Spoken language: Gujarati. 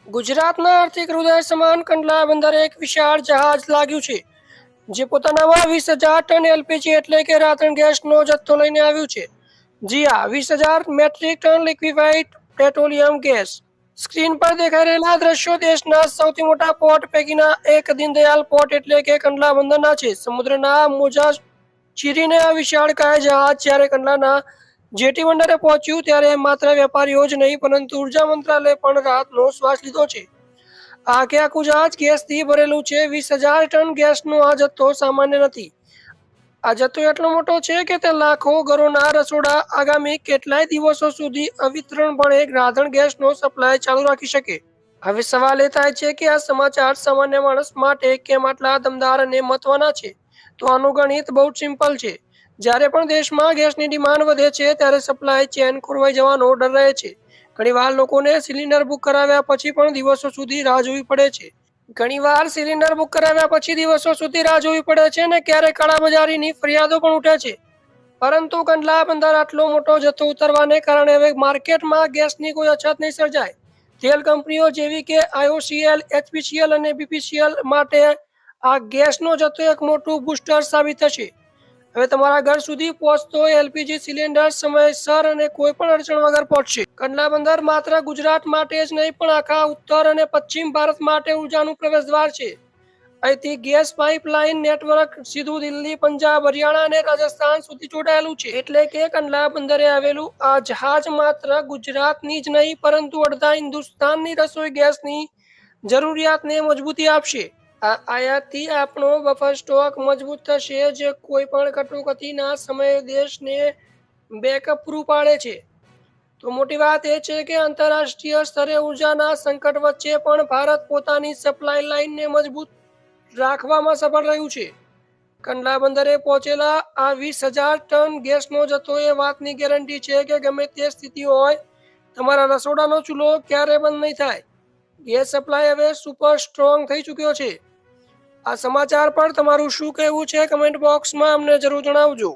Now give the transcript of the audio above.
ગુજરાતના આર્થિક હૃદય સમાન કંડલા બંદરે એક વિશાળ જહાજ લાગ્યું છે, જે પોતાનામાં 20,000 ટન એલપીજી એટલે કે રાંધણ ગેસનો જથ્થો લઈને આવ્યું છે. જી હા, 20,000 metric ton liquefied petroleum gas. Screen પર દેખાઈ રહેલા દ્રશ્યો દેશના સૌથી મોટા પોર્ટ પૈકીના એક દીનદયાલ પોર્ટ એટલે કે કંડલા બંદરના છે. સમુદ્રના મોજા ચીરીને આ વિશાળકાય જહાજ જ્યારે કંડલાના જેટી બંદરે પહોંચ્યું ત્યારે માત્ર વેપારીઓ જ નહીં પરંતુ ઉર્જા મંત્રાલય પણ રાહતનો શ્વાસ લીધો છે. આખે આખું જહાજ ગેસથી ભરેલું છે. 20,000 ટન ગેસનો આ જથ્થો સામાન્ય નથી. આ જથ્થો એટલો મોટો છે કે તે લાખો ઘરોના રસોડા આગામી કેટલાય દિવસો સુધી અવિતરણપણે રાંધણ ગેસનો સપ્લાય ચાલુ રાખી શકે. હવે સવાલ એ થાય છે કે આ સમાચાર સામાન્ય માણસ માટે કેમ આટલા દમદાર અને મહત્વના છે? તો આનું ગણિત બહુ જ સિમ્પલ છે. જ્યારે પણ દેશમાં ગેસની ડિમાન્ડ વધે છે ત્યારે સપ્લાય ચેન ખોરવાઈ જવાનો ડર રહે છે. ઘણીવાર લોકોને સિલિન્ડર બુક કરાવ્યા પછી પણ દિવસો સુધી રાહ જોવી પડે છે. અને ક્યારેક કાળાબજારીની ફરિયાદો પણ ઉઠે છે. પરંતુ કંડલા બંદર આટલો મોટો જથ્થો ઉતરવાને કારણે હવે માર્કેટમાં ગેસની કોઈ અછત નહીં સર્જાય. તેલ કંપનીઓ જેવી કે IOCL, HPCL અને BPCL માટે આ ગેસનો જથ્થો એક મોટું બૂસ્ટર સાબિત થશે. હવે તમારા ઘર સુધી પહોંચતો એલપીજી સિલિન્ડર સમયસર અને કોઈ પણ અડચણ વગર પહોંચશે. કંડલા બંદર માત્ર ગુજરાત માટે જ નહીં પણ આખા ઉત્તર અને પશ્ચિમ ભારત માટે ઉર્જાનું પ્રવેશદ્વાર છે. અહીંથી ગેસ પાઇપલાઇન નેટવર્ક સીધું દિલ્હી, પંજાબ, હરિયાણા અને રાજસ્થાન સુધી જોડાયેલું છે. એટલે કે કંડલા બંદરે આવેલું આ જહાજ માત્ર ગુજરાતની જ નહીં પરંતુ અડધા હિન્દુસ્તાનની રસોઈ ગેસની જરૂરિયાતને મજબૂતી આપશે. આ આયાતથી આપણો બફર સ્ટોક મજબૂત થશે, જે કોઈ પણ કટોકટીના સમયે દેશને બેકઅપ પૂરું પાડે છે. તો મોટી વાત એ છે કે આંતરરાષ્ટ્રીય સ્તરે ઉર્જાના સંકટ વચ્ચે પણ ભારત પોતાની સપ્લાય લાઇનને મજબૂત રાખવામાં સફળ રહ્યું છે. કંડલા બંદરે પહોંચેલા આ 20,000 ટન ગેસનો જથ્થો એ વાતની ગેરંટી છે કે ગમે તે સ્થિતિ હોય, તમારા રસોડાનો ચૂલો ક્યારે બંધ નહીં થાય. ગેસ સપ્લાય હવે સુપર સ્ટ્રોંગ થઈ ચૂક્યો છે. આ સમાચાર પર તમારું શું કહેવું છે? કમેન્ટ બોક્સમાં અમને જરૂર જણાવજો.